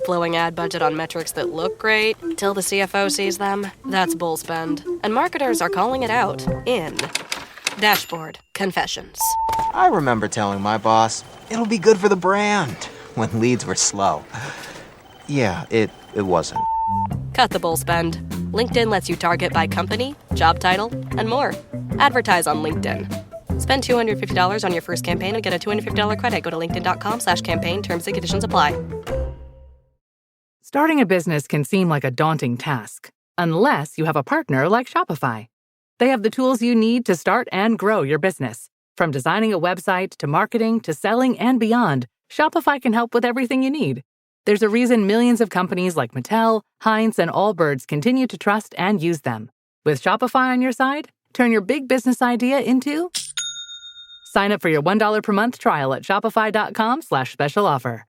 flowing ad budget on metrics that look great till the CFO sees them. That's bull spend. And marketers are calling it out in Dashboard Confessions. I remember telling my boss, it'll be good for the brand, when leads were slow. Yeah, it wasn't. Cut the bull spend. LinkedIn lets you target by company, job title, and more. Advertise on LinkedIn. Spend $250 on your first campaign and get a $250 credit. Go to linkedin.com/campaign. Terms and conditions apply. Starting a business can seem like a daunting task, unless you have a partner like Shopify. They have the tools you need to start and grow your business. From designing a website to marketing to selling and beyond, Shopify can help with everything you need. There's a reason millions of companies like Mattel, Heinz, and Allbirds continue to trust and use them. With Shopify on your side, turn your big business idea into... Sign up for your $1 per month trial at shopify.com/special offer.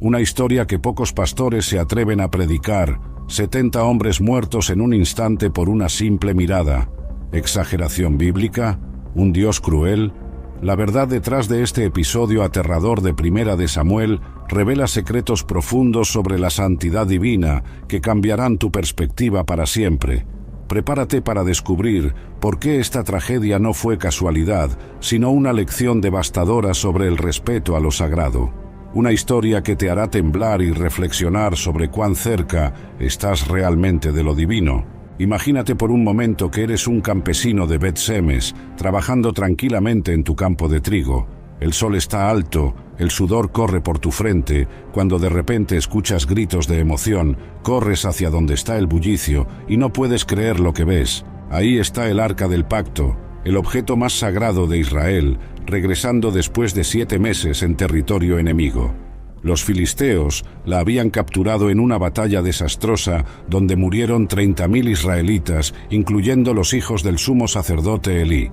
Una historia que pocos pastores se atreven a predicar. 70 hombres muertos en un instante por una simple mirada. ¿Exageración bíblica? ¿Un Dios cruel? La verdad detrás de este episodio aterrador de Primera de Samuel revela secretos profundos sobre la santidad divina que cambiarán tu perspectiva para siempre. Prepárate para descubrir por qué esta tragedia no fue casualidad, sino una lección devastadora sobre el respeto a lo sagrado. Una historia que te hará temblar y reflexionar sobre cuán cerca estás realmente de lo divino. Imagínate por un momento que eres un campesino de Bet-Semes, trabajando tranquilamente en tu campo de trigo. El sol está alto, el sudor corre por tu frente, cuando de repente escuchas gritos de emoción, corres hacia donde está el bullicio y no puedes creer lo que ves. Ahí está el Arca del Pacto, el objeto más sagrado de Israel, regresando después de 7 meses en territorio enemigo. Los filisteos la habían capturado en una batalla desastrosa donde murieron 30.000 israelitas, incluyendo los hijos del sumo sacerdote Elí.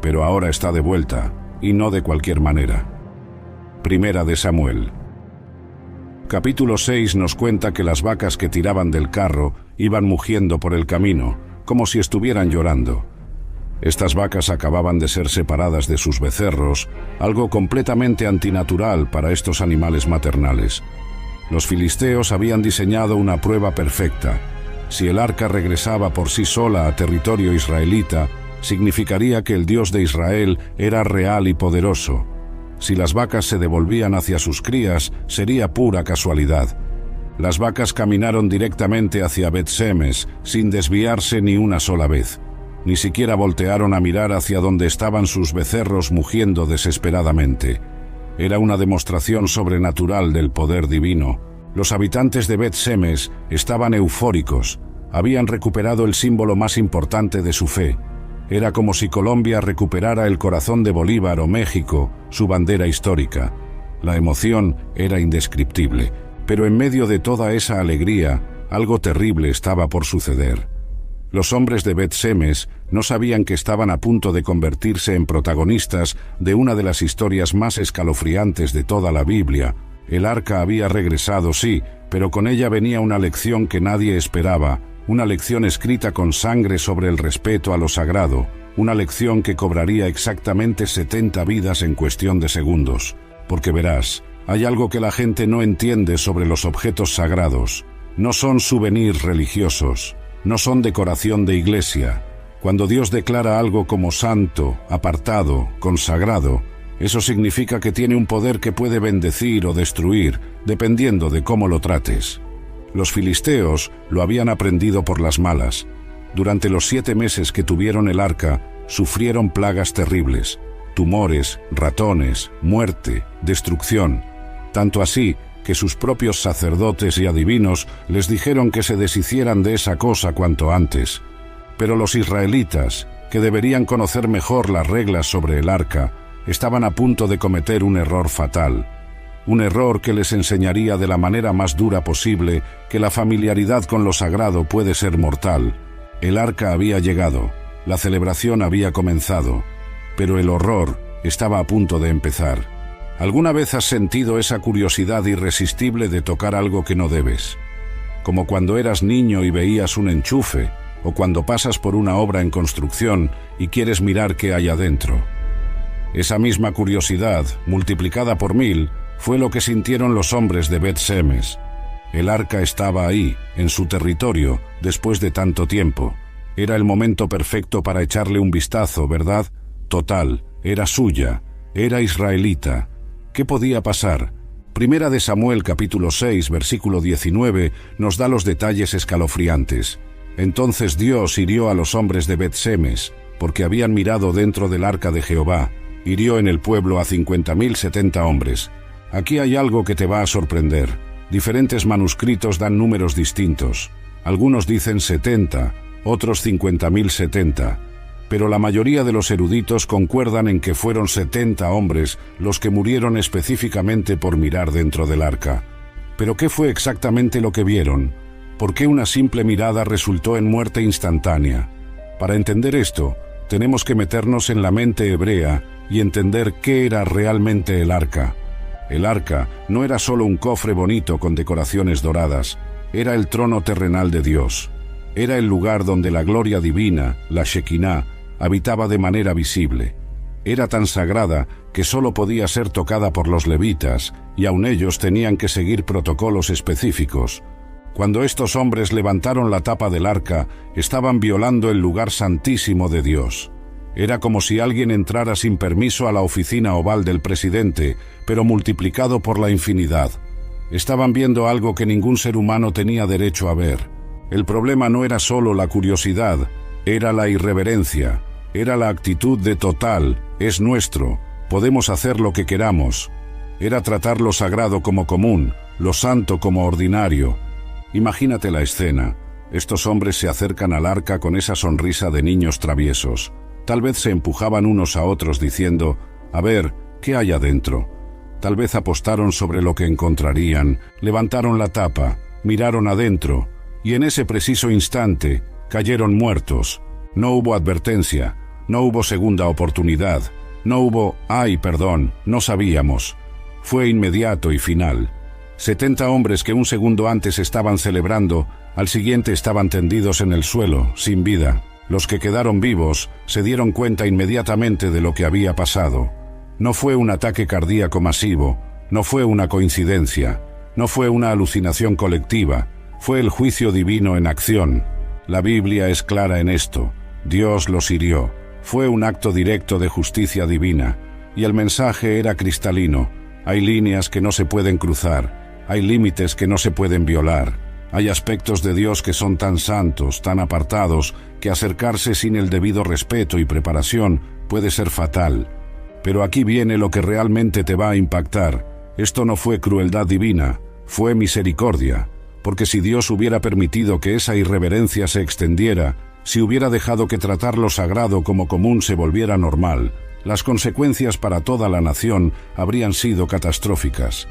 Pero ahora está de vuelta, y no de cualquier manera. Primera de Samuel. Capítulo 6 nos cuenta que las vacas que tiraban del carro iban mugiendo por el camino, como si estuvieran llorando. Estas vacas acababan de ser separadas de sus becerros, algo completamente antinatural para estos animales maternales. Los filisteos habían diseñado una prueba perfecta. Si el arca regresaba por sí sola a territorio israelita, significaría que el Dios de Israel era real y poderoso. Si las vacas se devolvían hacia sus crías, sería pura casualidad. Las vacas caminaron directamente hacia Bet-Semes, sin desviarse ni una sola vez. Ni siquiera voltearon a mirar hacia donde estaban sus becerros mugiendo desesperadamente. Era una demostración sobrenatural del poder divino. Los habitantes de Bet-Semes estaban eufóricos. Habían recuperado el símbolo más importante de su fe. Era como si Colombia recuperara el corazón de Bolívar o México, su bandera histórica. La emoción era indescriptible, pero en medio de toda esa alegría, algo terrible estaba por suceder. Los hombres de Bet-Semes no sabían que estaban a punto de convertirse en protagonistas de una de las historias más escalofriantes de toda la Biblia. El arca había regresado, sí, pero con ella venía una lección que nadie esperaba, una lección escrita con sangre sobre el respeto a lo sagrado, una lección que cobraría exactamente 70 vidas en cuestión de segundos. Porque verás, hay algo que la gente no entiende sobre los objetos sagrados. No son souvenirs religiosos. No son decoración de iglesia. Cuando Dios declara algo como santo, apartado, consagrado, eso significa que tiene un poder que puede bendecir o destruir, dependiendo de cómo lo trates. Los filisteos lo habían aprendido por las malas. Durante los 7 meses que tuvieron el arca, sufrieron plagas terribles, tumores, ratones, muerte, destrucción. Tanto así que sus propios sacerdotes y adivinos les dijeron que se deshicieran de esa cosa cuanto antes. Pero los israelitas, que deberían conocer mejor las reglas sobre el arca, estaban a punto de cometer un error fatal. Un error que les enseñaría de la manera más dura posible que la familiaridad con lo sagrado puede ser mortal. El arca había llegado, la celebración había comenzado, pero el horror estaba a punto de empezar. ¿Alguna vez has sentido esa curiosidad irresistible de tocar algo que no debes? Como cuando eras niño y veías un enchufe, o cuando pasas por una obra en construcción y quieres mirar qué hay adentro. Esa misma curiosidad, multiplicada por 1000, fue lo que sintieron los hombres de Bet-Semes. El arca estaba ahí, en su territorio, después de tanto tiempo. Era el momento perfecto para echarle un vistazo, ¿verdad? Total, era suya, era israelita. ¿Qué podía pasar? Primera de Samuel capítulo 6, versículo 19, nos da los detalles escalofriantes. Entonces Dios hirió a los hombres de Bet-Semes, porque habían mirado dentro del arca de Jehová. Hirió en el pueblo a 50.070 hombres. Aquí hay algo que te va a sorprender. Diferentes manuscritos dan números distintos. Algunos dicen 70, otros 50.070. Pero la mayoría de los eruditos concuerdan en que fueron 70 hombres los que murieron específicamente por mirar dentro del arca. ¿Pero qué fue exactamente lo que vieron? ¿Por qué una simple mirada resultó en muerte instantánea? Para entender esto, tenemos que meternos en la mente hebrea y entender qué era realmente el arca. El arca no era solo un cofre bonito con decoraciones doradas, era el trono terrenal de Dios. Era el lugar donde la gloria divina, la Shekinah, habitaba de manera visible. Era tan sagrada que solo podía ser tocada por los levitas, y aun ellos tenían que seguir protocolos específicos. Cuando estos hombres levantaron la tapa del arca, estaban violando el lugar santísimo de Dios. Era como si alguien entrara sin permiso a la oficina oval del presidente, pero multiplicado por la infinidad. Estaban viendo algo que ningún ser humano tenía derecho a ver. El problema no era solo la curiosidad, era la irreverencia, era la actitud de total, es nuestro, podemos hacer lo que queramos. Era tratar lo sagrado como común, lo santo como ordinario. Imagínate la escena. Estos hombres se acercan al arca con esa sonrisa de niños traviesos. Tal vez se empujaban unos a otros diciendo, a ver, ¿qué hay adentro? Tal vez apostaron sobre lo que encontrarían, levantaron la tapa, miraron adentro, y en ese preciso instante cayeron muertos. No hubo advertencia, no hubo segunda oportunidad, no hubo, ay, perdón, no sabíamos. Fue inmediato y final. 70 hombres que un segundo antes estaban celebrando, al siguiente estaban tendidos en el suelo, sin vida. Los que quedaron vivos se dieron cuenta inmediatamente de lo que había pasado. No fue un ataque cardíaco masivo, no fue una coincidencia, no fue una alucinación colectiva, fue el juicio divino en acción. La Biblia es clara en esto. Dios los hirió. Fue un acto directo de justicia divina. Y el mensaje era cristalino. Hay líneas que no se pueden cruzar. Hay límites que no se pueden violar. Hay aspectos de Dios que son tan santos, tan apartados, que acercarse sin el debido respeto y preparación puede ser fatal. Pero aquí viene lo que realmente te va a impactar. Esto no fue crueldad divina, fue misericordia. Porque si Dios hubiera permitido que esa irreverencia se extendiera, si hubiera dejado que tratar lo sagrado como común se volviera normal, las consecuencias para toda la nación habrían sido catastróficas.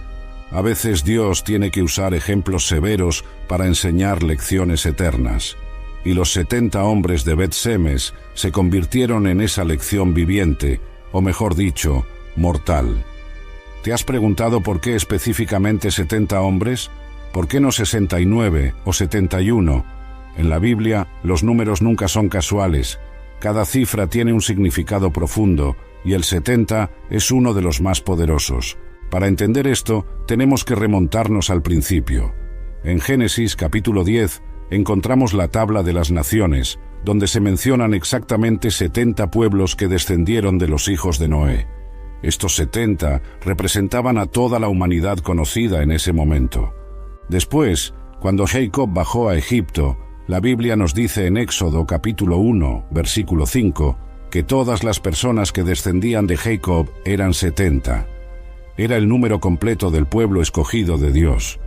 A veces Dios tiene que usar ejemplos severos para enseñar lecciones eternas. Y los 70 hombres de Bet-Semes se convirtieron en esa lección viviente, o mejor dicho, mortal. ¿Te has preguntado por qué específicamente 70 hombres? ¿Por qué no 69 o 71? En la Biblia, los números nunca son casuales. Cada cifra tiene un significado profundo, y el 70 es uno de los más poderosos. Para entender esto, tenemos que remontarnos al principio. En Génesis capítulo 10, encontramos la tabla de las naciones, donde se mencionan exactamente 70 pueblos que descendieron de los hijos de Noé. Estos 70 representaban a toda la humanidad conocida en ese momento. Después, cuando Jacob bajó a Egipto, la Biblia nos dice en Éxodo capítulo 1, versículo 5, que todas las personas que descendían de Jacob eran 70. Era el número completo del pueblo escogido de Dios.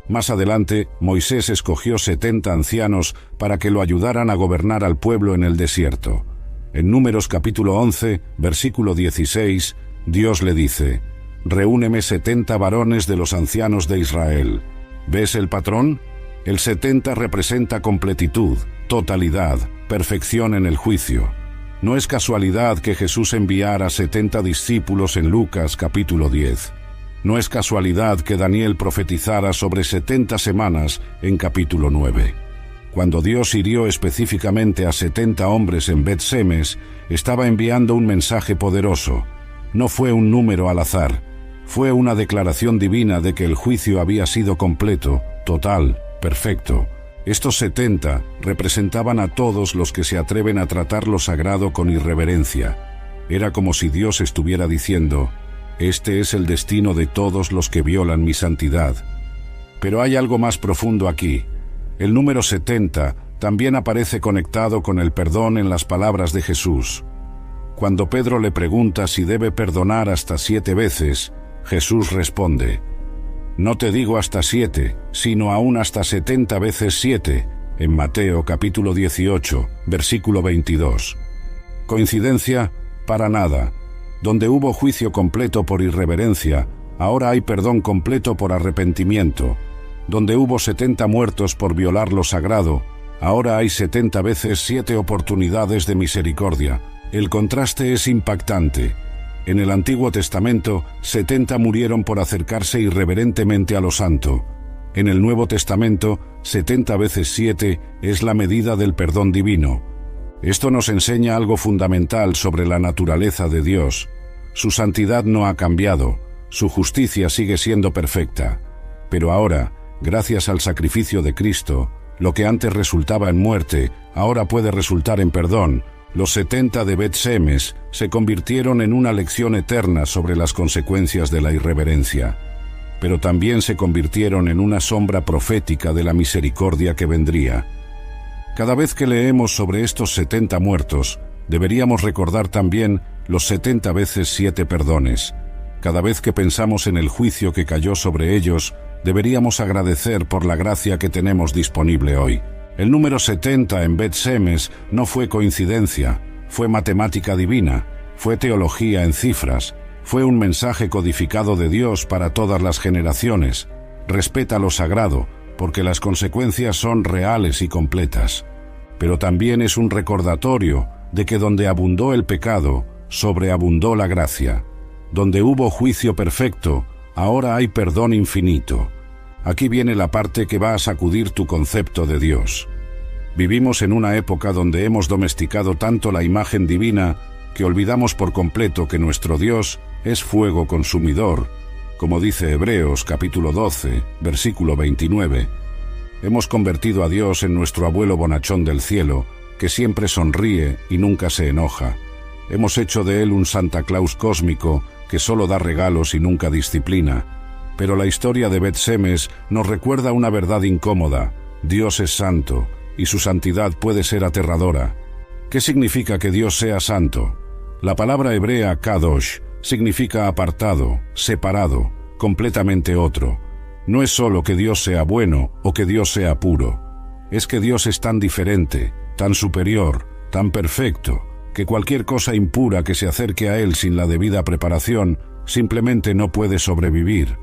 Más adelante, Moisés escogió 70 ancianos para que lo ayudaran a gobernar al pueblo en el desierto. En Números capítulo 11, versículo 16, Dios le dice, «Reúneme 70 varones de los ancianos de Israel». ¿Ves el patrón? El 70 representa completitud, totalidad, perfección en el juicio. No es casualidad que Jesús enviara 70 discípulos en Lucas capítulo 10. No es casualidad que Daniel profetizara sobre 70 semanas en capítulo 9. Cuando Dios hirió específicamente a 70 hombres en Bet-Semes, estaba enviando un mensaje poderoso. No fue un número al azar. Fue una declaración divina de que el juicio había sido completo total, perfecto. Estos 70 representaban a todos los que se atreven a tratar lo sagrado con irreverencia. Era como si Dios estuviera diciendo: este es el destino de todos los que violan mi santidad. Pero hay algo más profundo aquí. El número 70 también aparece conectado con el perdón en las palabras de Jesús. Cuando Pedro le pregunta si debe perdonar hasta 7 veces, Jesús responde: no te digo hasta 7, sino aún hasta 70 veces 7, en Mateo capítulo 18, versículo 22. ¿Coincidencia? Para nada. Donde hubo juicio completo por irreverencia, ahora hay perdón completo por arrepentimiento. Donde hubo 70 muertos por violar lo sagrado, ahora hay 70 veces 7 oportunidades de misericordia. El contraste es impactante. En el Antiguo Testamento, 70 murieron por acercarse irreverentemente a lo santo. En el Nuevo Testamento, 70 veces 7 es la medida del perdón divino. Esto nos enseña algo fundamental sobre la naturaleza de Dios. Su santidad no ha cambiado, su justicia sigue siendo perfecta. Pero ahora, gracias al sacrificio de Cristo, lo que antes resultaba en muerte, ahora puede resultar en perdón. Los 70 de Bet-Semes se convirtieron en una lección eterna sobre las consecuencias de la irreverencia, pero también se convirtieron en una sombra profética de la misericordia que vendría. Cada vez que leemos sobre estos 70 muertos, deberíamos recordar también los 70 veces 7 perdones. Cada vez que pensamos en el juicio que cayó sobre ellos, deberíamos agradecer por la gracia que tenemos disponible hoy. El número 70 en Bet-Semes no fue coincidencia, fue matemática divina, fue teología en cifras, fue un mensaje codificado de Dios para todas las generaciones. Respeta lo sagrado, porque las consecuencias son reales y completas. Pero también es un recordatorio de que donde abundó el pecado, sobreabundó la gracia. Donde hubo juicio perfecto, ahora hay perdón infinito. Aquí viene la parte que va a sacudir tu concepto de Dios. Vivimos en una época donde hemos domesticado tanto la imagen divina que olvidamos por completo que nuestro Dios es fuego consumidor, como dice Hebreos capítulo 12, versículo 29. Hemos convertido a Dios en nuestro abuelo bonachón del cielo, que siempre sonríe y nunca se enoja. Hemos hecho de él un Santa Claus cósmico que solo da regalos y nunca disciplina. Pero la historia de Bet-Semes nos recuerda una verdad incómoda: Dios es santo, y su santidad puede ser aterradora. ¿Qué significa que Dios sea santo? La palabra hebrea kadosh significa apartado, separado, completamente otro. No es solo que Dios sea bueno o que Dios sea puro. Es que Dios es tan diferente, tan superior, tan perfecto, que cualquier cosa impura que se acerque a Él sin la debida preparación simplemente no puede sobrevivir.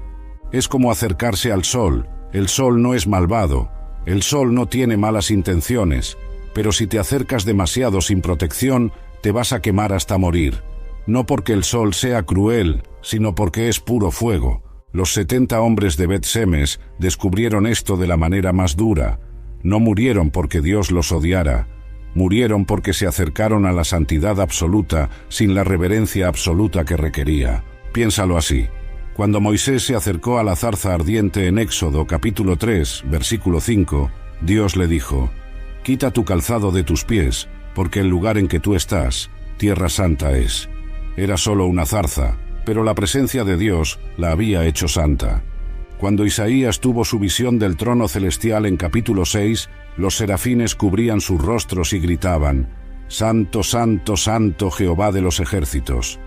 Es como acercarse al sol. El sol no es malvado, el sol no tiene malas intenciones, pero si te acercas demasiado sin protección, te vas a quemar hasta morir. No porque el sol sea cruel, sino porque es puro fuego. Los 70 hombres de Bet-Semes descubrieron esto de la manera más dura. No murieron porque Dios los odiara, murieron porque se acercaron a la santidad absoluta sin la reverencia absoluta que requería. Piénsalo así. Cuando Moisés se acercó a la zarza ardiente en Éxodo capítulo 3, versículo 5, Dios le dijo: «Quita tu calzado de tus pies, porque el lugar en que tú estás, tierra santa es». Era solo una zarza, pero la presencia de Dios la había hecho santa. Cuando Isaías tuvo su visión del trono celestial en capítulo 6, los serafines cubrían sus rostros y gritaban: «Santo, santo, santo Jehová de los ejércitos».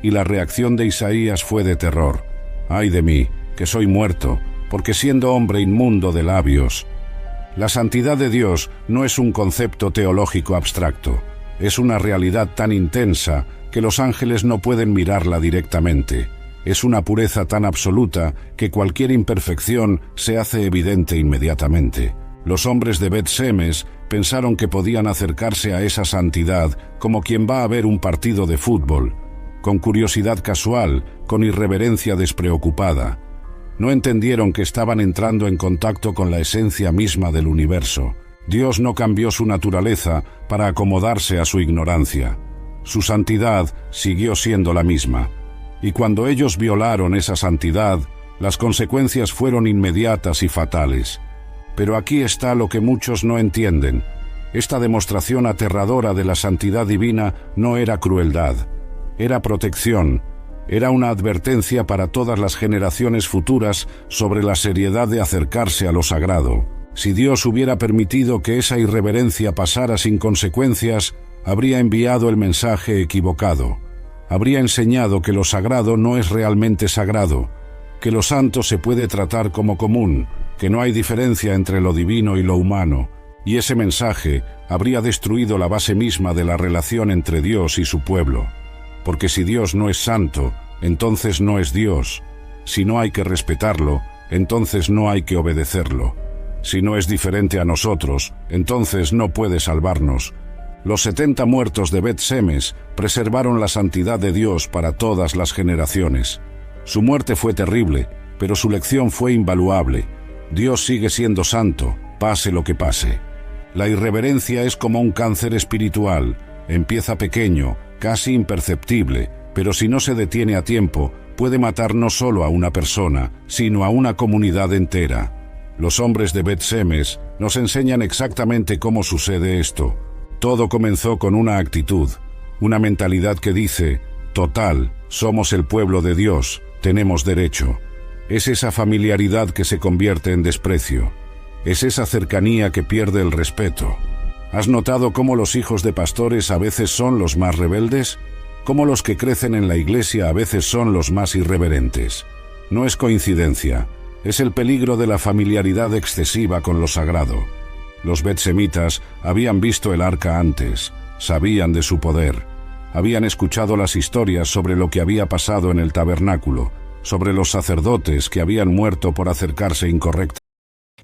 Y la reacción de Isaías fue de terror. «Ay de mí, que soy muerto, porque siendo hombre inmundo de labios». La santidad de Dios no es un concepto teológico abstracto, es una realidad tan intensa que los ángeles no pueden mirarla directamente. Es una pureza tan absoluta que cualquier imperfección se hace evidente inmediatamente. Los hombres de Bet-Semes pensaron que podían acercarse a esa santidad como quien va a ver un partido de fútbol, con curiosidad casual, con irreverencia despreocupada. No entendieron que estaban entrando en contacto con la esencia misma del universo. Dios no cambió su naturaleza para acomodarse a su ignorancia. Su santidad siguió siendo la misma. Y cuando ellos violaron esa santidad, las consecuencias fueron inmediatas y fatales. Pero aquí está lo que muchos no entienden. Esta demostración aterradora de la santidad divina no era crueldad, era protección, era una advertencia para todas las generaciones futuras sobre la seriedad de acercarse a lo sagrado. Si Dios hubiera permitido que esa irreverencia pasara sin consecuencias, habría enviado el mensaje equivocado. Habría enseñado que lo sagrado no es realmente sagrado, que lo santo se puede tratar como común, que no hay diferencia entre lo divino y lo humano, y ese mensaje habría destruido la base misma de la relación entre Dios y su pueblo. Porque si Dios no es santo, entonces no es Dios. Si no hay que respetarlo, entonces no hay que obedecerlo. Si no es diferente a nosotros, entonces no puede salvarnos. Los 70 muertos de Bet-Semes preservaron la santidad de Dios para todas las generaciones. Su muerte fue terrible, pero su lección fue invaluable. Dios sigue siendo santo, pase lo que pase. La irreverencia es como un cáncer espiritual. Empieza pequeño, casi imperceptible, pero si no se detiene a tiempo, puede matar no solo a una persona, sino a una comunidad entera. Los hombres de Bet-Semes nos enseñan exactamente cómo sucede esto. Todo comenzó con una actitud, una mentalidad que dice, total, somos el pueblo de Dios, tenemos derecho. Es esa familiaridad que se convierte en desprecio. Es esa cercanía que pierde el respeto. ¿Has notado cómo los hijos de pastores a veces son los más rebeldes? ¿Cómo los que crecen en la iglesia a veces son los más irreverentes? No es coincidencia, es el peligro de la familiaridad excesiva con lo sagrado. Los betsemitas habían visto el arca antes, sabían de su poder. Habían escuchado las historias sobre lo que había pasado en el tabernáculo, sobre los sacerdotes que habían muerto por acercarse incorrectamente.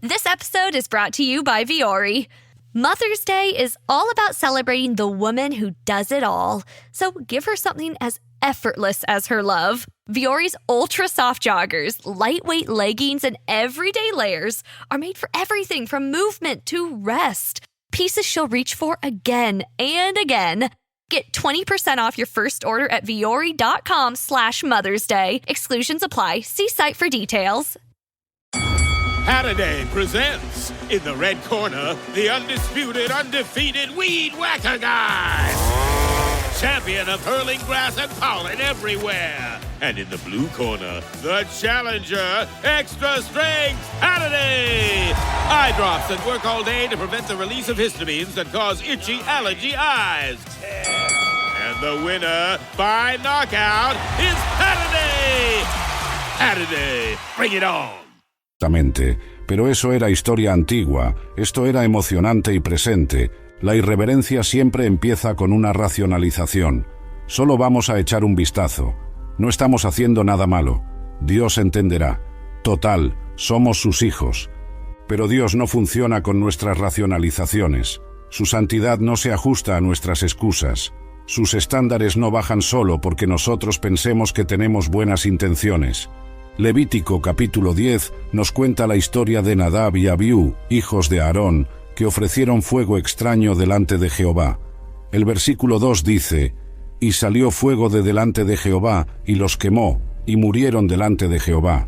This episode is brought to you by Viore. Mother's Day is all about celebrating the woman who does it all. So give her something as effortless as her love. Viore's ultra soft joggers, lightweight leggings, and everyday layers are made for everything from movement to rest. Pieces she'll reach for again and again. Get 20% off your first order at viore.com/Mother's Day. Exclusions apply. See site for details. Halliday presents, in the red corner, the undisputed, undefeated Weed Whacker Guy. Champion of hurling grass and pollen everywhere. And in the blue corner, the challenger, extra strength, Halliday. Eye drops that work all day to prevent the release of histamines that cause itchy allergy eyes. And the winner, by knockout, is Halliday. Halliday, bring it on. Pero eso era historia antigua, esto era emocionante y presente. La irreverencia siempre empieza con una racionalización. Solo vamos a echar un vistazo. No estamos haciendo nada malo. Dios entenderá. Total, somos sus hijos. Pero Dios no funciona con nuestras racionalizaciones. Su santidad no se ajusta a nuestras excusas. Sus estándares no bajan solo porque nosotros pensemos que tenemos buenas intenciones. Levítico capítulo 10 nos cuenta la historia de Nadab y Abiú, hijos de Aarón, que ofrecieron fuego extraño delante de Jehová. El versículo 2 dice, «Y salió fuego de delante de Jehová, y los quemó, y murieron delante de Jehová».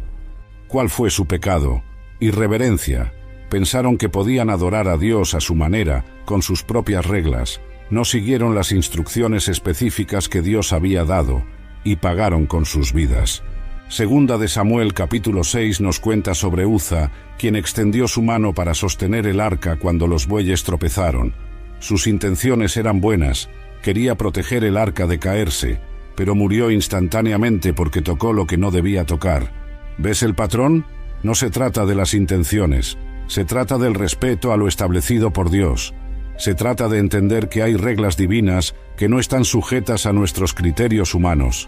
¿Cuál fue su pecado? Irreverencia. Pensaron que podían adorar a Dios a su manera, con sus propias reglas. No siguieron las instrucciones específicas que Dios había dado, y pagaron con sus vidas. Segunda de Samuel capítulo 6 nos cuenta sobre Uza, quien extendió su mano para sostener el arca cuando los bueyes tropezaron. Sus intenciones eran buenas, quería proteger el arca de caerse, pero murió instantáneamente porque tocó lo que no debía tocar. ¿Ves el patrón? No se trata de las intenciones, se trata del respeto a lo establecido por Dios. Se trata de entender que hay reglas divinas que no están sujetas a nuestros criterios humanos.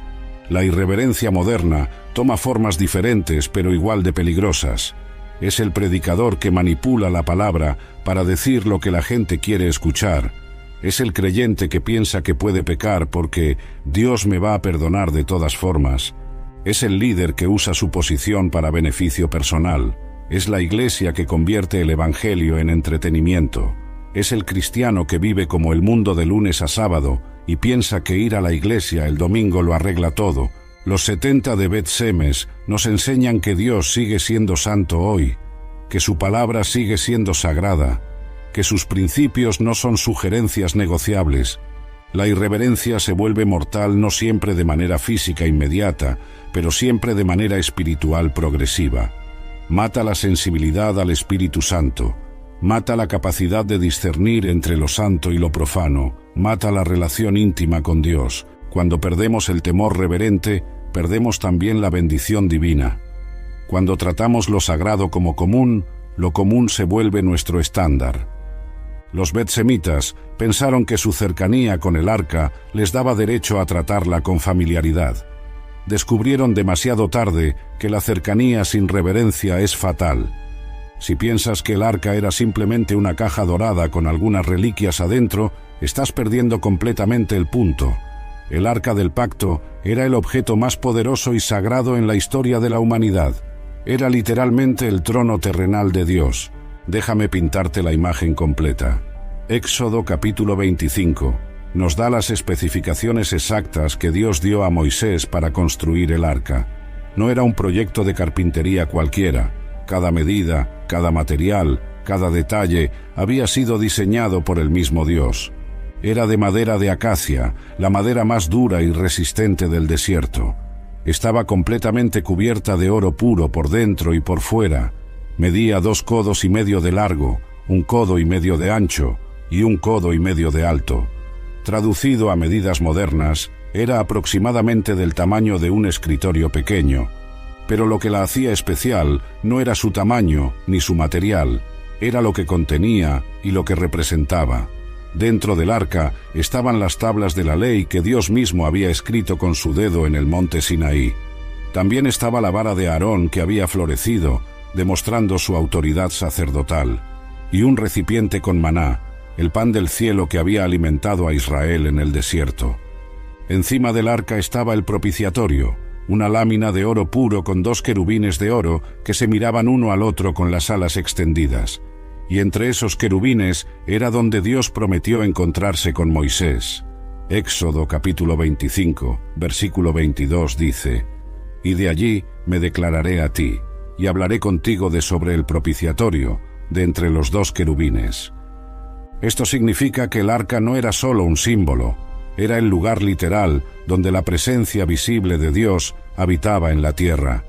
La irreverencia moderna toma formas diferentes pero igual de peligrosas. Es el predicador que manipula la palabra para decir lo que la gente quiere escuchar. Es el creyente que piensa que puede pecar porque Dios me va a perdonar de todas formas. Es el líder que usa su posición para beneficio personal. Es la iglesia que convierte el evangelio en entretenimiento. Es el cristiano que vive como el mundo de lunes a sábado y piensa que ir a la iglesia el domingo lo arregla todo. Los 70 de Bet-Semes nos enseñan que Dios sigue siendo santo hoy, que su palabra sigue siendo sagrada, que sus principios no son sugerencias negociables. La irreverencia se vuelve mortal no siempre de manera física inmediata, pero siempre de manera espiritual progresiva. Mata la sensibilidad al Espíritu Santo, mata la capacidad de discernir entre lo santo y lo profano, mata la relación íntima con Dios. Cuando perdemos el temor reverente, perdemos también la bendición divina. Cuando tratamos lo sagrado como común, lo común se vuelve nuestro estándar. Los betsemitas pensaron que su cercanía con el arca les daba derecho a tratarla con familiaridad. Descubrieron demasiado tarde que la cercanía sin reverencia es fatal. Si piensas que el arca era simplemente una caja dorada con algunas reliquias adentro, estás perdiendo completamente el punto. El arca del pacto era el objeto más poderoso y sagrado en la historia de la humanidad. Era literalmente el trono terrenal de Dios. Déjame pintarte la imagen completa. Éxodo capítulo 25 nos da las especificaciones exactas que Dios dio a Moisés para construir el arca. No era un proyecto de carpintería cualquiera. Cada medida, cada material, cada detalle había sido diseñado por el mismo Dios. Era de madera de acacia, la madera más dura y resistente del desierto. Estaba completamente cubierta de oro puro por dentro y por fuera. Medía 2,5 codos de largo, 1,5 codos de ancho y 1,5 codos de alto. Traducido a medidas modernas, era aproximadamente del tamaño de un escritorio pequeño. Pero lo que la hacía especial no era su tamaño ni su material, era lo que contenía y lo que representaba. Dentro del arca estaban las tablas de la ley que Dios mismo había escrito con su dedo en el monte Sinaí. También estaba la vara de Aarón que había florecido, demostrando su autoridad sacerdotal, y un recipiente con maná, el pan del cielo que había alimentado a Israel en el desierto. Encima del arca estaba el propiciatorio, una lámina de oro puro con 2 querubines de oro que se miraban uno al otro con las alas extendidas. Y entre esos querubines era donde Dios prometió encontrarse con Moisés. Éxodo capítulo 25, versículo 22 dice: «Y de allí me declararé a ti, y hablaré contigo de sobre el propiciatorio, de entre los 2 querubines». Esto significa que el arca no era solo un símbolo, era el lugar literal donde la presencia visible de Dios habitaba en la tierra.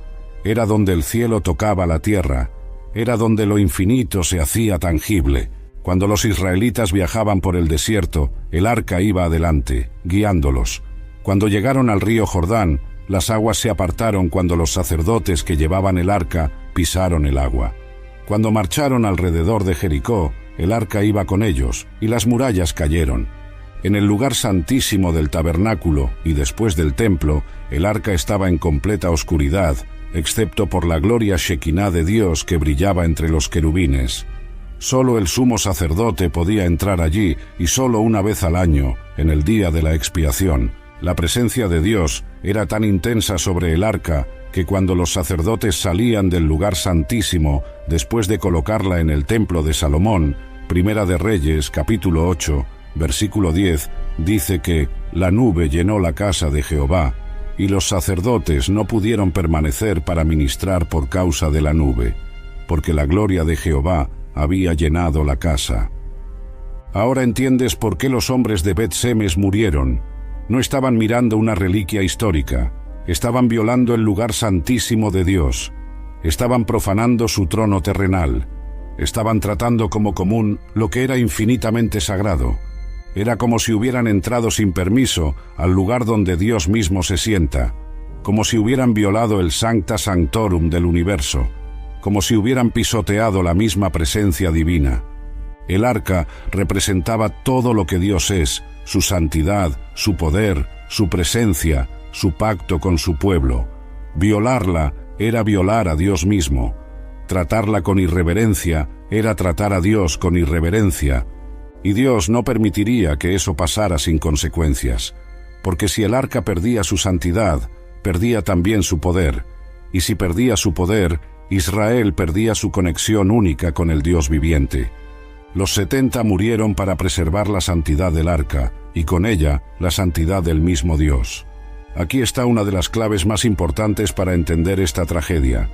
Era donde el cielo tocaba la tierra. Era donde lo infinito se hacía tangible. Cuando los israelitas viajaban por el desierto, el arca iba adelante, guiándolos. Cuando llegaron al río Jordán, las aguas se apartaron cuando los sacerdotes que llevaban el arca pisaron el agua. Cuando marcharon alrededor de Jericó, el arca iba con ellos, y las murallas cayeron. En el lugar santísimo del tabernáculo y después del templo, el arca estaba en completa oscuridad, excepto por la gloria shekinah de Dios que brillaba entre los querubines. Solo el sumo sacerdote podía entrar allí, y solo una vez al año, en el día de la expiación. La presencia de Dios era tan intensa sobre el arca que cuando los sacerdotes salían del lugar santísimo después de colocarla en el templo de Salomón, Primera de Reyes, capítulo 8, versículo 10, dice que la nube llenó la casa de Jehová, y los sacerdotes no pudieron permanecer para ministrar por causa de la nube, porque la gloria de Jehová había llenado la casa. Ahora entiendes por qué los hombres de Bet-Semes murieron. No estaban mirando una reliquia histórica, estaban violando el lugar santísimo de Dios, estaban profanando su trono terrenal, estaban tratando como común lo que era infinitamente sagrado. Era como si hubieran entrado sin permiso al lugar donde Dios mismo se sienta, como si hubieran violado el Sancta Sanctorum del universo, como si hubieran pisoteado la misma presencia divina. El arca representaba todo lo que Dios es, su santidad, su poder, su presencia, su pacto con su pueblo. Violarla era violar a Dios mismo. Tratarla con irreverencia era tratar a Dios con irreverencia. Y Dios no permitiría que eso pasara sin consecuencias, porque si el arca perdía su santidad, perdía también su poder, y si perdía su poder, Israel perdía su conexión única con el Dios viviente. Los 70 murieron para preservar la santidad del arca, y con ella la santidad del mismo Dios. Aquí está una de las claves más importantes para entender esta tragedia.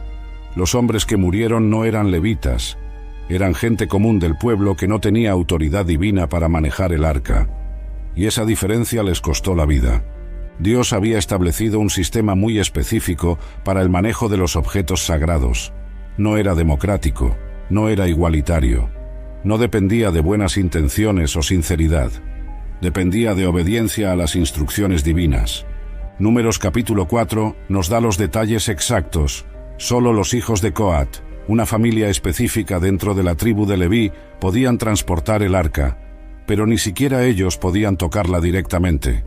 Los hombres que murieron no eran levitas, eran gente común del pueblo que no tenía autoridad divina para manejar el arca. Y esa diferencia les costó la vida. Dios había establecido un sistema muy específico para el manejo de los objetos sagrados. No era democrático, no era igualitario, no dependía de buenas intenciones o sinceridad. Dependía de obediencia a las instrucciones divinas. Números capítulo 4 nos da los detalles exactos. Solo los hijos de Coat, una familia específica dentro de la tribu de Leví, podían transportar el arca, pero ni siquiera ellos podían tocarla directamente.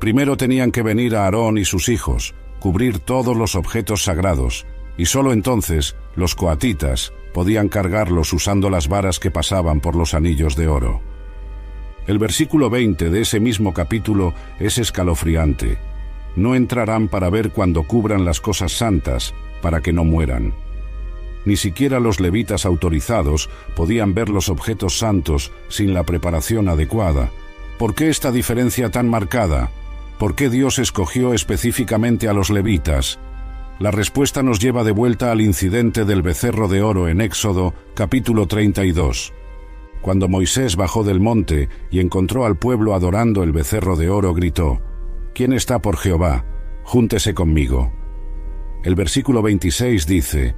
Primero tenían que venir a Aarón y sus hijos, cubrir todos los objetos sagrados, y solo entonces los coatitas podían cargarlos usando las varas que pasaban por los anillos de oro. El versículo 20 de ese mismo capítulo es escalofriante. No entrarán para ver cuando cubran las cosas santas, para que no mueran. Ni siquiera los levitas autorizados podían ver los objetos santos sin la preparación adecuada. ¿Por qué esta diferencia tan marcada? ¿Por qué Dios escogió específicamente a los levitas? La respuesta nos lleva de vuelta al incidente del becerro de oro en Éxodo, capítulo 32. Cuando Moisés bajó del monte y encontró al pueblo adorando el becerro de oro, gritó: «¿Quién está por Jehová? Júntese conmigo». El versículo 26 dice: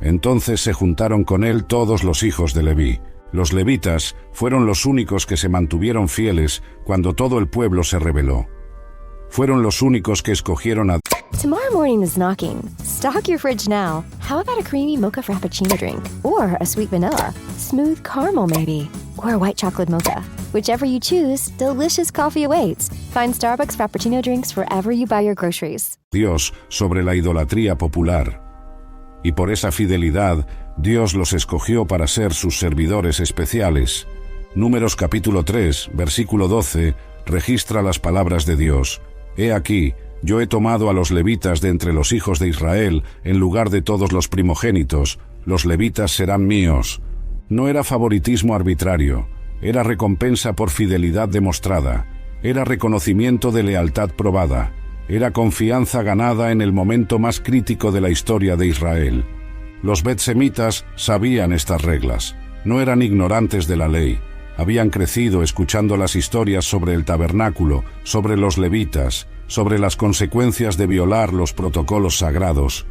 «Entonces se juntaron con él todos los hijos de Leví». Los levitas fueron los únicos que se mantuvieron fieles cuando todo el pueblo se rebeló. Fueron los únicos que escogieron a... Tomorrow morning is knocking. Stock your fridge now. How about a creamy mocha frappuccino drink? Or a sweet vanilla? Smooth caramel maybe? Or a white chocolate mocha? Whichever you choose, delicious coffee awaits. Find Starbucks Frappuccino drinks wherever you buy your groceries. Dios sobre la idolatría popular. Y por esa fidelidad, Dios los escogió para ser sus servidores especiales. Números capítulo 3, versículo 12, registra las palabras de Dios. «He aquí, yo he tomado a los levitas de entre los hijos de Israel en lugar de todos los primogénitos. Los levitas serán míos». No era favoritismo arbitrario, era recompensa por fidelidad demostrada, era reconocimiento de lealtad probada, era confianza ganada en el momento más crítico de la historia de Israel. Los betsemitas sabían estas reglas, no eran ignorantes de la ley. Habían crecido escuchando las historias sobre el tabernáculo, sobre los levitas, sobre las consecuencias de violar los protocolos sagrados.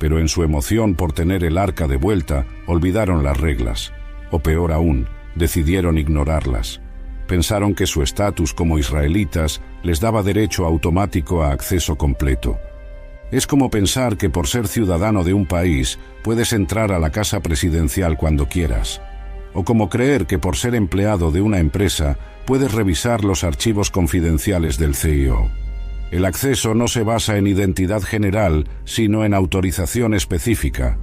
Pero en su emoción por tener el arca de vuelta, olvidaron las reglas. O peor aún, decidieron ignorarlas. Pensaron que su estatus como israelitas les daba derecho automático a acceso completo. Es como pensar que por ser ciudadano de un país puedes entrar a la casa presidencial cuando quieras. O como creer que por ser empleado de una empresa puedes revisar los archivos confidenciales del CEO. El acceso no se basa en identidad general, sino en autorización específica.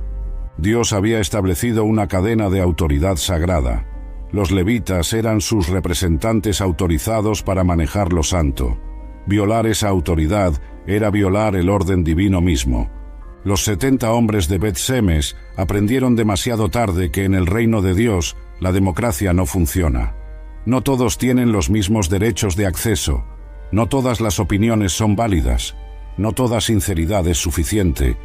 Dios había establecido una cadena de autoridad sagrada. Los levitas eran sus representantes autorizados para manejar lo santo. Violar esa autoridad era violar el orden divino mismo. Los 70 hombres de Bet-Semes aprendieron demasiado tarde que en el reino de Dios la democracia no funciona. No todos tienen los mismos derechos de acceso. No todas las opiniones son válidas. No toda sinceridad es suficiente.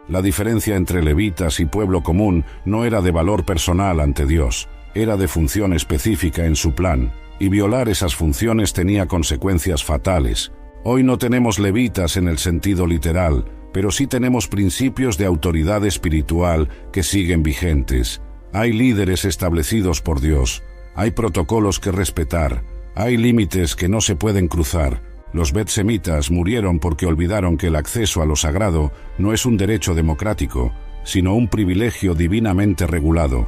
La diferencia entre levitas y pueblo común no era de valor personal ante Dios, era de función específica en su plan, y violar esas funciones tenía consecuencias fatales. Hoy no tenemos levitas en el sentido literal, pero sí tenemos principios de autoridad espiritual que siguen vigentes. Hay líderes establecidos por Dios, hay protocolos que respetar, hay límites que no se pueden cruzar. Los betsemitas murieron porque olvidaron que el acceso a lo sagrado no es un derecho democrático, sino un privilegio divinamente regulado.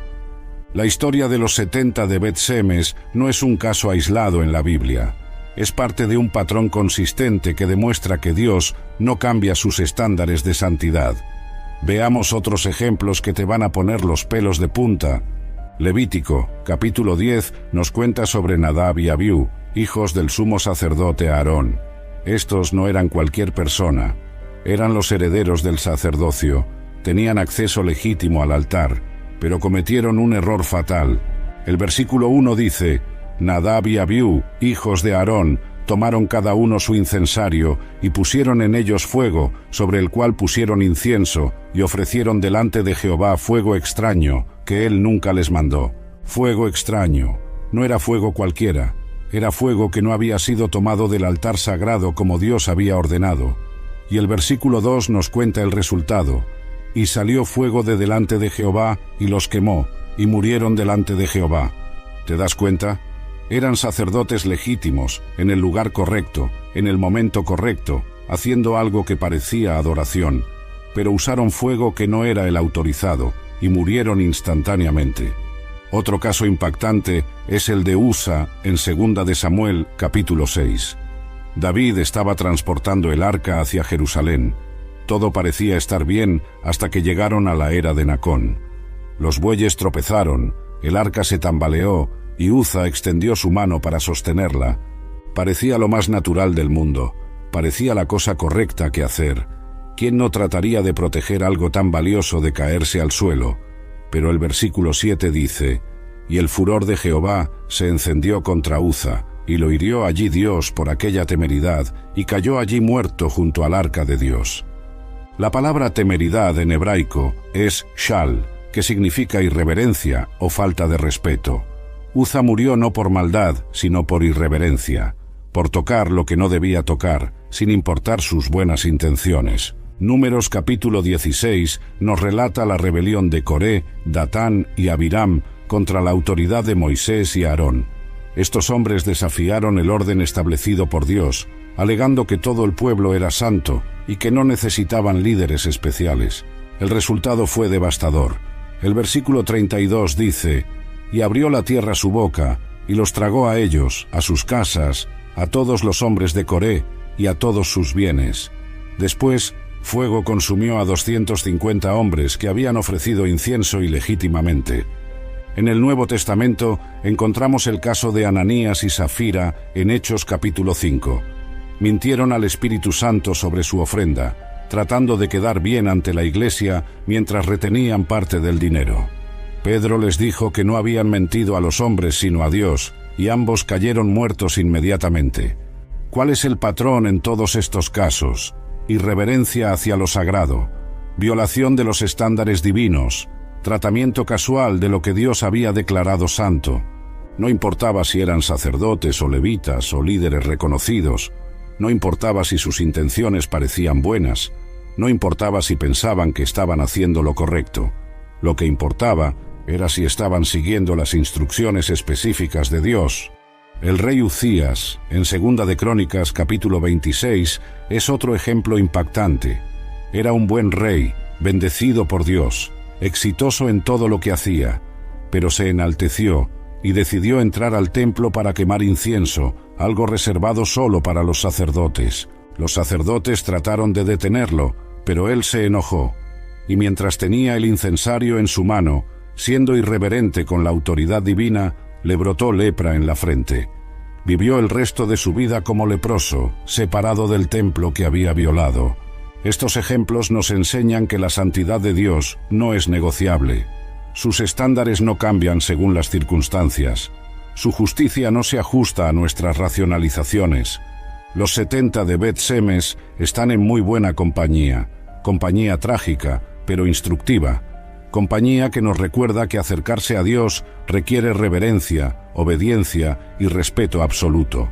La historia de los 70 de Bet-Semes no es un caso aislado en la Biblia. Es parte de un patrón consistente que demuestra que Dios no cambia sus estándares de santidad. Veamos otros ejemplos que te van a poner los pelos de punta. Levítico, capítulo 10, nos cuenta sobre Nadab y Abiú, hijos del sumo sacerdote Aarón. Estos no eran cualquier persona, eran los herederos del sacerdocio, tenían acceso legítimo al altar, pero cometieron un error fatal. El versículo 1 dice: Nadab y Abiú, hijos de Aarón, tomaron cada uno su incensario, y pusieron en ellos fuego, sobre el cual pusieron incienso, y ofrecieron delante de Jehová fuego extraño, que él nunca les mandó. Fuego extraño. No era fuego cualquiera, era fuego que no había sido tomado del altar sagrado como Dios había ordenado. Y el versículo 2 nos cuenta el resultado. Y salió fuego de delante de Jehová, y los quemó, y murieron delante de Jehová. ¿Te das cuenta? Eran sacerdotes legítimos, en el lugar correcto, en el momento correcto, haciendo algo que parecía adoración, pero usaron fuego que no era el autorizado, y murieron instantáneamente. Otro caso impactante es el de Usa en 2 de Samuel, capítulo 6. David estaba transportando el arca hacia Jerusalén. Todo parecía estar bien hasta que llegaron a la era de Nacón. Los bueyes tropezaron, el arca se tambaleó, y Uza extendió su mano para sostenerla. Parecía lo más natural del mundo, parecía la cosa correcta que hacer. ¿Quién no trataría de proteger algo tan valioso de caerse al suelo? Pero el versículo 7 dice: «Y el furor de Jehová se encendió contra Uza, y lo hirió allí Dios por aquella temeridad, y cayó allí muerto junto al arca de Dios». La palabra temeridad en hebraico es shal, que significa irreverencia o falta de respeto. Uza murió no por maldad, sino por irreverencia, por tocar lo que no debía tocar, sin importar sus buenas intenciones. Números capítulo 16 nos relata la rebelión de Coré, Datán y Abiram contra la autoridad de Moisés y Aarón. Estos hombres desafiaron el orden establecido por Dios, alegando que todo el pueblo era santo y que no necesitaban líderes especiales. El resultado fue devastador. El versículo 32 dice: «Y abrió la tierra su boca, y los tragó a ellos, a sus casas, a todos los hombres de Coré y a todos sus bienes». Después, fuego consumió a 250 hombres que habían ofrecido incienso ilegítimamente. En el Nuevo Testamento encontramos el caso de Ananías y Safira en Hechos capítulo 5. Mintieron al Espíritu Santo sobre su ofrenda, tratando de quedar bien ante la iglesia mientras retenían parte del dinero. Pedro les dijo que no habían mentido a los hombres sino a Dios, y ambos cayeron muertos inmediatamente. ¿Cuál es el patrón en todos estos casos? Irreverencia hacia lo sagrado, violación de los estándares divinos, tratamiento casual de lo que Dios había declarado santo. No importaba si eran sacerdotes o levitas o líderes reconocidos, no importaba si sus intenciones parecían buenas, no importaba si pensaban que estaban haciendo lo correcto. Lo que importaba era si estaban siguiendo las instrucciones específicas de Dios. El rey Uzías, en 2 de Crónicas capítulo 26, es otro ejemplo impactante. Era un buen rey, bendecido por Dios, exitoso en todo lo que hacía, pero se enalteció y decidió entrar al templo para quemar incienso, algo reservado solo para los sacerdotes. Los sacerdotes trataron de detenerlo, pero él se enojó, y mientras tenía el incensario en su mano, siendo irreverente con la autoridad divina, le brotó lepra en la frente. Vivió el resto de su vida como leproso, separado del templo que había violado. Estos ejemplos nos enseñan que la santidad de Dios no es negociable. Sus estándares no cambian según las circunstancias. Su justicia no se ajusta a nuestras racionalizaciones. Los 70 de Bet Semes están en muy buena compañía trágica, pero instructiva. Compañía que nos recuerda que acercarse a Dios requiere reverencia, obediencia y respeto absoluto.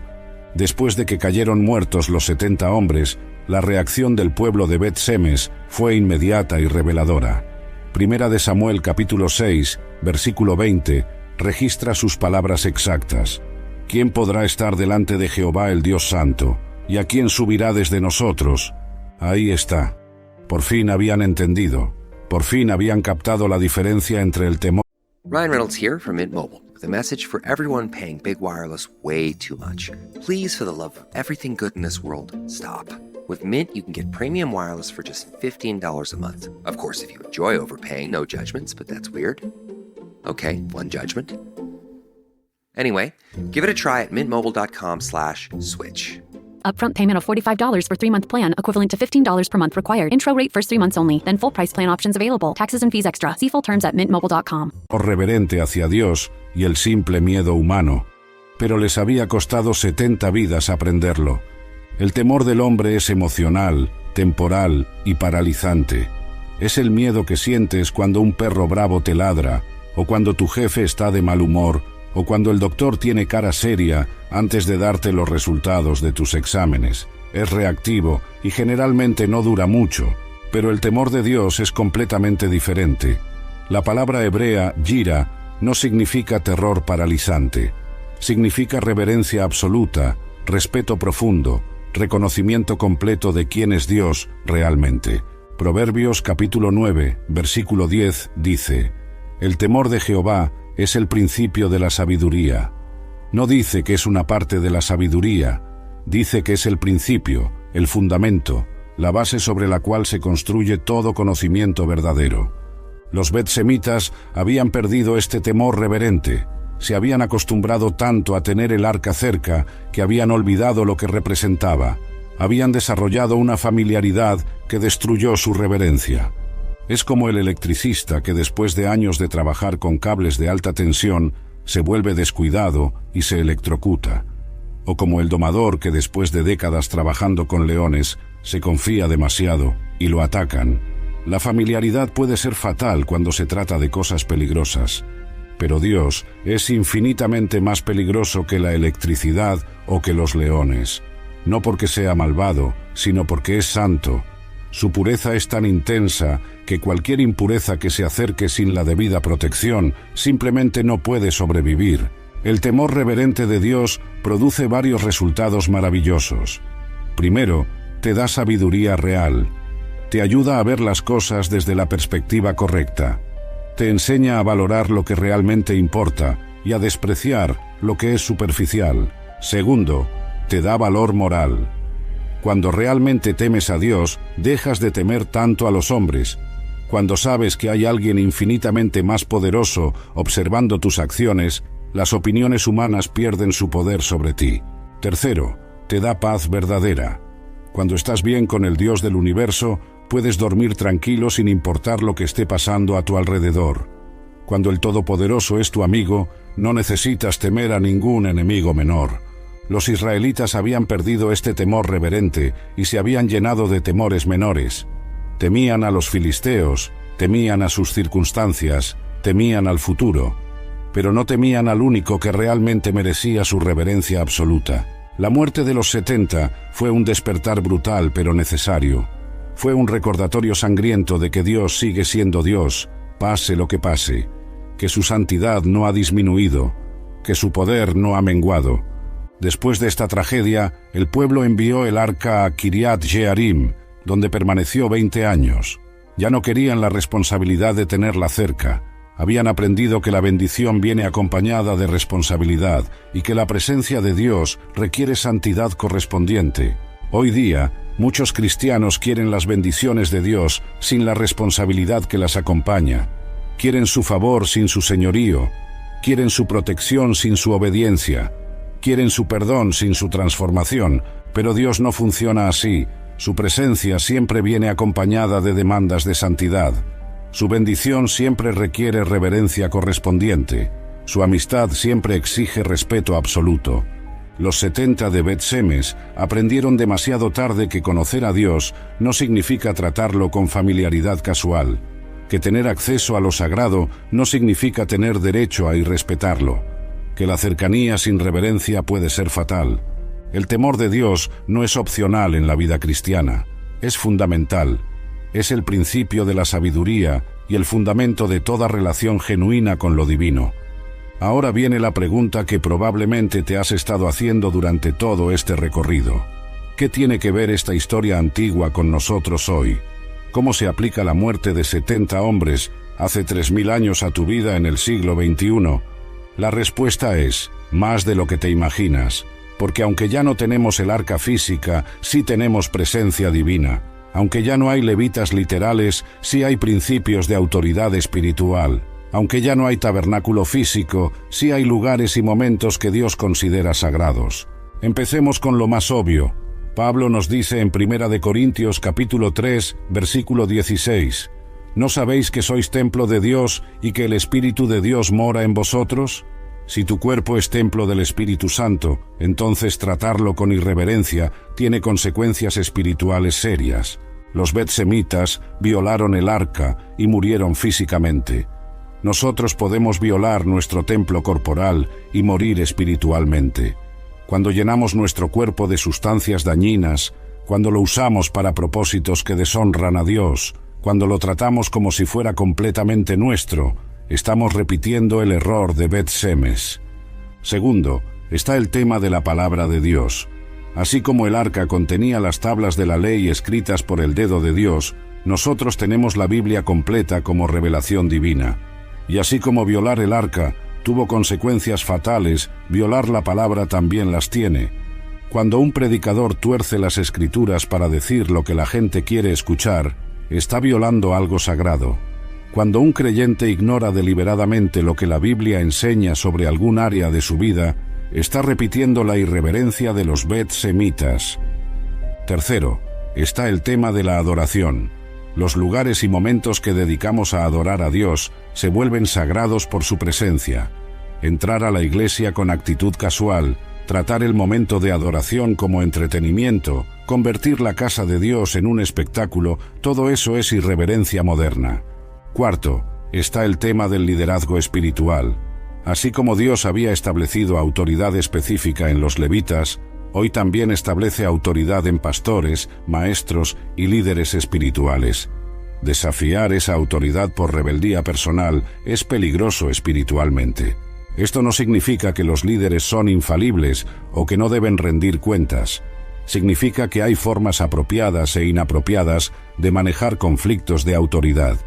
Después de que cayeron muertos los 70 hombres, la reacción del pueblo de Bet Semes fue inmediata y reveladora. Primera de Samuel capítulo 6, versículo 20, registra sus palabras exactas. ¿Quién podrá estar delante de Jehová el Dios Santo? ¿Y a quién subirá desde nosotros? Ahí está. Por fin habían entendido. Por fin habían captado la diferencia entre el temor. Ryan Reynolds here from Mint Mobile with a message for everyone paying big wireless way too much. Please, for the love of everything good in this world, stop. With Mint, you can get premium wireless for just $15 a month. Of course, if you enjoy overpaying, no judgments, but that's weird. Okay, one judgment. Anyway, give it a try at mintmobile.com/switch. Upfront payment of $45 for 3-month plan, equivalent to $15 per month required. Intro rate first 3 months only, then full price plan options available. Taxes and fees extra. See full terms at mintmobile.com. Reverente hacia Dios y el simple miedo humano. pero les había costado 70 vidas aprenderlo. El temor del hombre es emocional, temporal y paralizante. Es el miedo que sientes cuando un perro bravo te ladra, o cuando tu jefe está de mal humor, o cuando el doctor tiene cara seria antes de darte los resultados de tus exámenes. Es reactivo y generalmente no dura mucho, pero el temor de Dios es completamente diferente. La palabra hebrea, yira, no significa terror paralizante. Significa reverencia absoluta, respeto profundo, reconocimiento completo de quién es Dios realmente. Proverbios capítulo 9, versículo 10 dice: «El temor de Jehová es el principio de la sabiduría». No dice que es una parte de la sabiduría, dice que es el principio, el fundamento, la base sobre la cual se construye todo conocimiento verdadero. Los betsemitas habían perdido este temor reverente. Se habían acostumbrado tanto a tener el arca cerca que habían olvidado lo que representaba. Habían desarrollado una familiaridad que destruyó su reverencia. Es como el electricista que después de años de trabajar con cables de alta tensión se vuelve descuidado y se electrocuta. O como el domador que después de décadas trabajando con leones se confía demasiado y lo atacan. La familiaridad puede ser fatal cuando se trata de cosas peligrosas. Pero Dios es infinitamente más peligroso que la electricidad o que los leones. No porque sea malvado, sino porque es santo. Su pureza es tan intensa que cualquier impureza que se acerque sin la debida protección simplemente no puede sobrevivir. El temor reverente de Dios produce varios resultados maravillosos. Primero, te da sabiduría real. Te ayuda a ver las cosas desde la perspectiva correcta. Te enseña a valorar lo que realmente importa y a despreciar lo que es superficial. Segundo, te da valor moral. Cuando realmente temes a Dios, dejas de temer tanto a los hombres. Cuando sabes que hay alguien infinitamente más poderoso observando tus acciones, las opiniones humanas pierden su poder sobre ti. Tercero, te da paz verdadera. Cuando estás bien con el Dios del universo, puedes dormir tranquilo sin importar lo que esté pasando a tu alrededor. Cuando el Todopoderoso es tu amigo, no necesitas temer a ningún enemigo menor. Los israelitas habían perdido este temor reverente y se habían llenado de temores menores. Temían a los filisteos, temían a sus circunstancias, temían al futuro, pero no temían al único que realmente merecía su reverencia absoluta. La muerte de los 70 fue un despertar brutal pero necesario. Fue un recordatorio sangriento de que Dios sigue siendo Dios, pase lo que pase, que su santidad no ha disminuido, que su poder no ha menguado. Después de esta tragedia, el pueblo envió el arca a Kiriat Jearim, donde permaneció 20 años. Ya no querían la responsabilidad de tenerla cerca. Habían aprendido que la bendición viene acompañada de responsabilidad y que la presencia de Dios requiere santidad correspondiente. Hoy día, muchos cristianos quieren las bendiciones de Dios sin la responsabilidad que las acompaña. Quieren su favor sin su señorío. Quieren su protección sin su obediencia. Quieren su perdón sin su transformación, pero Dios no funciona así. Su presencia siempre viene acompañada de demandas de santidad. Su bendición siempre requiere reverencia correspondiente. Su amistad siempre exige respeto absoluto. Los 70 de Bet-Semes aprendieron demasiado tarde que conocer a Dios no significa tratarlo con familiaridad casual, que tener acceso a lo sagrado no significa tener derecho a irrespetarlo, que la cercanía sin reverencia puede ser fatal. El temor de Dios no es opcional en la vida cristiana, es fundamental. Es el principio de la sabiduría y el fundamento de toda relación genuina con lo divino. Ahora viene la pregunta que probablemente te has estado haciendo durante todo este recorrido. ¿Qué tiene que ver esta historia antigua con nosotros hoy? ¿Cómo se aplica la muerte de 70 hombres hace 3000 años a tu vida en el siglo XXI? La respuesta es, más de lo que te imaginas, porque aunque ya no tenemos el arca física, sí tenemos presencia divina. Aunque ya no hay levitas literales, sí hay principios de autoridad espiritual. Aunque ya no hay tabernáculo físico, sí hay lugares y momentos que Dios considera sagrados. Empecemos con lo más obvio. Pablo nos dice en 1 Corintios capítulo 3, versículo 16, ¿no sabéis que sois templo de Dios y que el Espíritu de Dios mora en vosotros? Si tu cuerpo es templo del Espíritu Santo, entonces tratarlo con irreverencia tiene consecuencias espirituales serias. Los betsemitas violaron el arca y murieron físicamente. Nosotros podemos violar nuestro templo corporal y morir espiritualmente. Cuando llenamos nuestro cuerpo de sustancias dañinas, cuando lo usamos para propósitos que deshonran a Dios, cuando lo tratamos como si fuera completamente nuestro, estamos repitiendo el error de Bet-Semes. Segundo, está el tema de la palabra de Dios. Así como el arca contenía las tablas de la ley escritas por el dedo de Dios, nosotros tenemos la Biblia completa como revelación divina. Y así como violar el arca tuvo consecuencias fatales, violar la palabra también las tiene. Cuando un predicador tuerce las escrituras para decir lo que la gente quiere escuchar, está violando algo sagrado. Cuando un creyente ignora deliberadamente lo que la Biblia enseña sobre algún área de su vida, está repitiendo la irreverencia de los Bet-Semitas. Tercero, está el tema de la adoración. Los lugares y momentos que dedicamos a adorar a Dios se vuelven sagrados por su presencia. Entrar a la iglesia con actitud casual, tratar el momento de adoración como entretenimiento, convertir la casa de Dios en un espectáculo, todo eso es irreverencia moderna. Cuarto, está el tema del liderazgo espiritual. Así como Dios había establecido autoridad específica en los levitas, hoy también establece autoridad en pastores, maestros y líderes espirituales. Desafiar esa autoridad por rebeldía personal es peligroso espiritualmente. Esto no significa que los líderes son infalibles o que no deben rendir cuentas. Significa que hay formas apropiadas e inapropiadas de manejar conflictos de autoridad.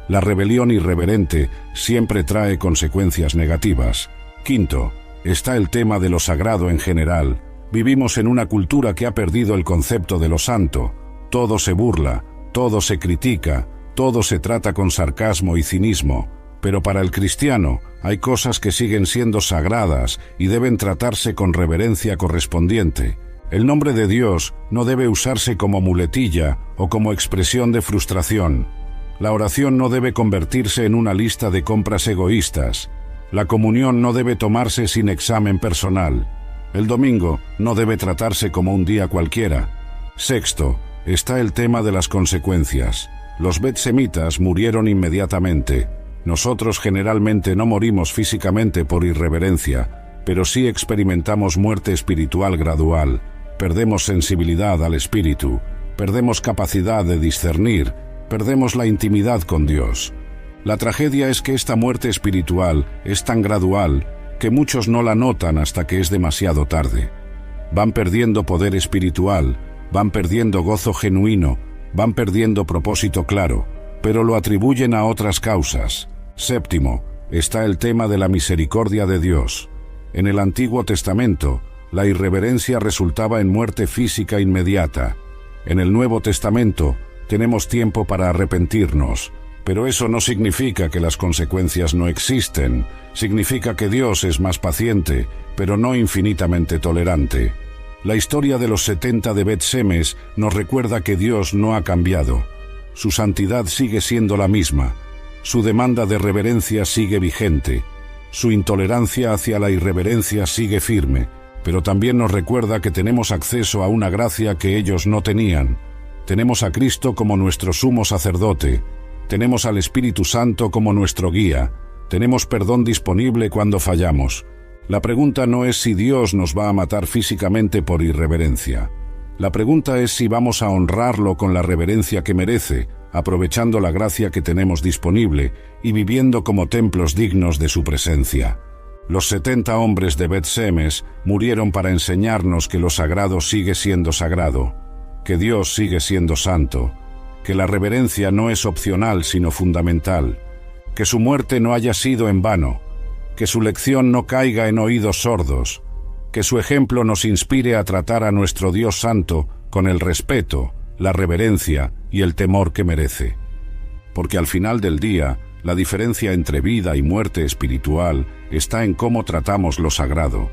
La rebelión irreverente siempre trae consecuencias negativas. Quinto, está el tema de lo sagrado en general. Vivimos en una cultura que ha perdido el concepto de lo santo. Todo se burla, todo se critica, todo se trata con sarcasmo y cinismo. Pero para el cristiano hay cosas que siguen siendo sagradas y deben tratarse con reverencia correspondiente. El nombre de Dios no debe usarse como muletilla o como expresión de frustración. La oración no debe convertirse en una lista de compras egoístas. La comunión no debe tomarse sin examen personal. El domingo no debe tratarse como un día cualquiera. Sexto, está el tema de las consecuencias. Los Bet-Semitas murieron inmediatamente. Nosotros generalmente no morimos físicamente por irreverencia, pero sí experimentamos muerte espiritual gradual. Perdemos sensibilidad al espíritu, perdemos capacidad de discernir, perdemos la intimidad con Dios. La tragedia es que esta muerte espiritual es tan gradual que muchos no la notan hasta que es demasiado tarde. Van perdiendo poder espiritual, van perdiendo gozo genuino, van perdiendo propósito claro, pero lo atribuyen a otras causas. Séptimo, está el tema de la misericordia de Dios. En el Antiguo Testamento, la irreverencia resultaba en muerte física inmediata. En el Nuevo Testamento, tenemos tiempo para arrepentirnos, pero eso no significa que las consecuencias no existen. Significa que Dios es más paciente, pero no infinitamente tolerante. La historia de los 70 de Bet-Semes nos recuerda que Dios no ha cambiado. Su santidad sigue siendo la misma. Su demanda de reverencia sigue vigente. Su intolerancia hacia la irreverencia sigue firme, pero también nos recuerda que tenemos acceso a una gracia que ellos no tenían. Tenemos a Cristo como nuestro sumo sacerdote. Tenemos al Espíritu Santo como nuestro guía. Tenemos perdón disponible cuando fallamos. La pregunta no es si Dios nos va a matar físicamente por irreverencia. La pregunta es si vamos a honrarlo con la reverencia que merece, aprovechando la gracia que tenemos disponible y viviendo como templos dignos de su presencia. Los 70 hombres de Bet-Semes murieron para enseñarnos que lo sagrado sigue siendo sagrado, que Dios sigue siendo santo, que la reverencia no es opcional sino fundamental, que su muerte no haya sido en vano, que su lección no caiga en oídos sordos, que su ejemplo nos inspire a tratar a nuestro Dios santo con el respeto, la reverencia y el temor que merece. Porque al final del día, la diferencia entre vida y muerte espiritual está en cómo tratamos lo sagrado,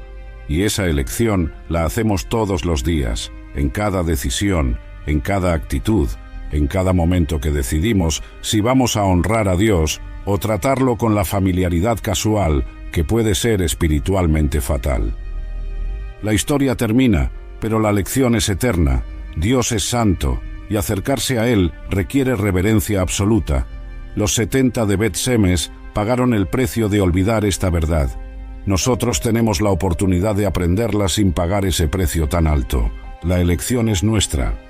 y esa elección la hacemos todos los días, en cada decisión, en cada actitud, en cada momento que decidimos si vamos a honrar a Dios o tratarlo con la familiaridad casual que puede ser espiritualmente fatal. La historia termina, pero la lección es eterna. Dios es santo, y acercarse a Él requiere reverencia absoluta. Los 70 de Bet Semes pagaron el precio de olvidar esta verdad. Nosotros tenemos la oportunidad de aprenderla sin pagar ese precio tan alto. La elección es nuestra.